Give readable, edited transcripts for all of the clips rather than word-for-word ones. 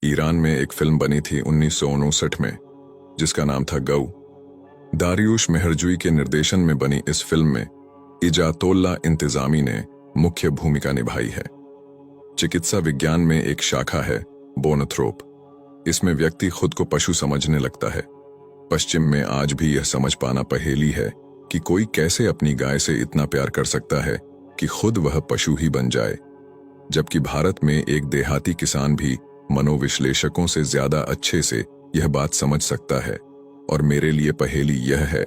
Iran में एक film बनी थी 1959 में जिसका नाम था गऊ। दारियुश मेहरजूई के निर्देशन में बनी इस फिल्म में इजातोल्ला इंतजामी ने मुख्य भूमिका निभाई है। चिकित्सा विज्ञान में एक शाखा है बोनोथ्रोप। इसमें व्यक्ति खुद को पशु समझने लगता है। पश्चिम में आज भी यह समझ पाना पहेली है कि कोई कैसे अपनी गाय से इतना प्यार कर सकता है कि खुद वह पशु ही बन जाए, जबकि भारत में एक देहाती किसान भी मनोविश्लेषकों से ज्यादा अच्छे से यह बात समझ सकता है। और मेरे लिए पहेली यह है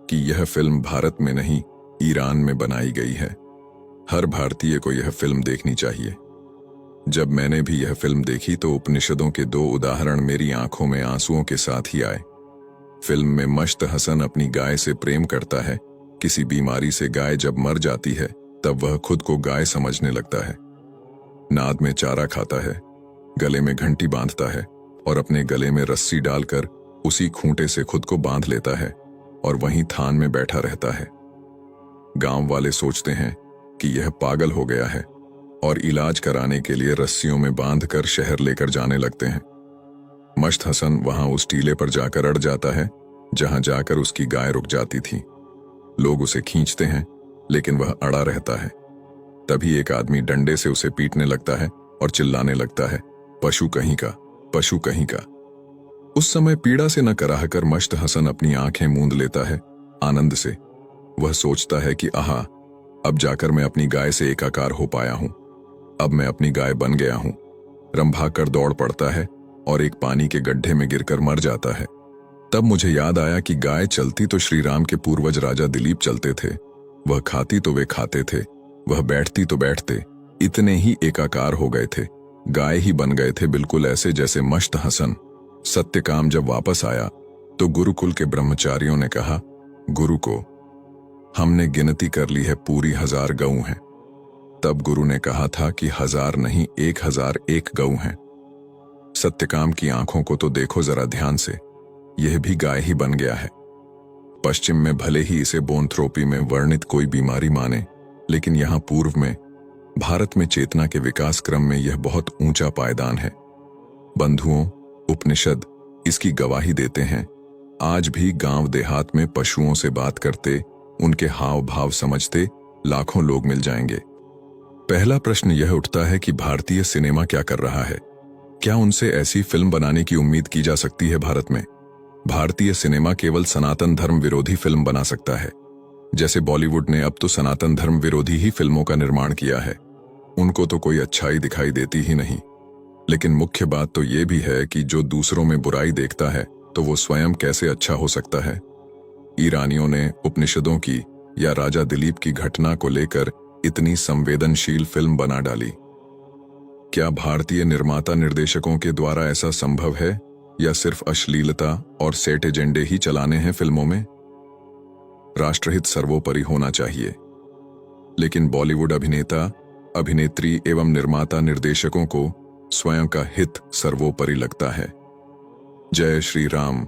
कि यह फिल्म भारत में नहीं, ईरान में बनाई गई है। हर भारतीय को यह फिल्म देखनी चाहिए। जब मैंने भी यह फिल्म देखी तो उपनिषदों के दो उदाहरण मेरी आंखों में आंसुओं के साथ ही आए। फिल्म में मश्त हसन अपनी गाय से प्रेम करता है। किसी बीमारी से गाय जब मर जाती है तब वह खुद को गाय समझने लगता है। नाद में चारा खाता है, गले में घंटी बांधता है और अपने गले में रस्सी डालकर उसी खूंटे से खुद को बांध लेता है और वहीं थान में बैठा रहता है। गांव वाले सोचते हैं कि यह पागल हो गया है और इलाज कराने के लिए रस्सियों में बांधकर शहर लेकर जाने लगते हैं। मश्त हसन वहां उस टीले पर जाकर अड़ जाता है जहां जाकर उसकी गाय रुक जाती थी। लोग उसे खींचते हैं लेकिन वह अड़ा रहता है। तभी एक आदमी डंडे से उसे पीटने लगता है और चिल्लाने लगता है, पशु कहीं का, पशु कहीं का। उस समय पीड़ा से न कराहकर मश्त हसन अपनी आंखें मूंद लेता है आनंद से। वह सोचता है कि आहा, अब जाकर मैं अपनी गाय से एकाकार हो पाया हूं, अब मैं अपनी गाय बन गया हूं। रंभाकर दौड़ पड़ता है और एक पानी के गड्ढे में गिरकर मर जाता है। तब मुझे याद आया कि गाय चलती तो श्री राम के पूर्वज राजा दिलीप चलते थे, वह खाती तो वे खाते थे, वह बैठती तो बैठते, इतने ही एकाकार हो गए थे, गाय ही बन गए थे, बिल्कुल ऐसे जैसे मश्त हसन। सत्यकाम जब वापस आया तो गुरुकुल के ब्रह्मचारियों ने कहा, गुरु को हमने गिनती कर ली है, पूरी 1000 गऊ हैं। तब गुरु ने कहा था कि 1000 नहीं, 1001 गऊ हैं। सत्यकाम की आंखों को तो देखो जरा ध्यान से, यह भी गाय ही बन गया है। पश्चिम में भले ही इसे बोनथ्रोपी में वर्णित कोई बीमारी माने, लेकिन यहां पूर्व में भारत में चेतना के विकास क्रम में यह बहुत ऊंचा पायदान है। बंधुओं, उपनिषद इसकी गवाही देते हैं। आज भी गांव देहात में पशुओं से बात करते, उनके हाव भाव समझते लाखों लोग मिल जाएंगे। पहला प्रश्न यह उठता है कि भारतीय सिनेमा क्या कर रहा है? क्या उनसे ऐसी फिल्म बनाने की उम्मीद की जा सकती है भारत में? भारतीय सिनेमा केवल सनातन धर्म विरोधी फिल्म बना सकता है। जैसे बॉलीवुड ने अब तो सनातन धर्म विरोधी ही फिल्मों का निर्माण किया है। उनको तो कोई अच्छाई दिखाई देती ही नहीं। लेकिन मुख्य बात तो ये भी है कि जो दूसरों में बुराई देखता है तो वो स्वयं कैसे अच्छा हो सकता है। ईरानियों ने उपनिषदों की या राजा दिलीप की घटना को लेकर इतनी संवेदनशील फिल्म बना डाली। क्या भारतीय निर्माता निर्देशकों के द्वारा ऐसा संभव है या सिर्फ अश्लीलता और सेट एजेंडे ही चलाने हैं फिल्मों में? राष्ट्रहित सर्वोपरि होना चाहिए, लेकिन बॉलीवुड अभिनेता, अभिनेत्री एवं निर्माता निर्देशकों को स्वयं का हित सर्वोपरि लगता है। जय श्री राम।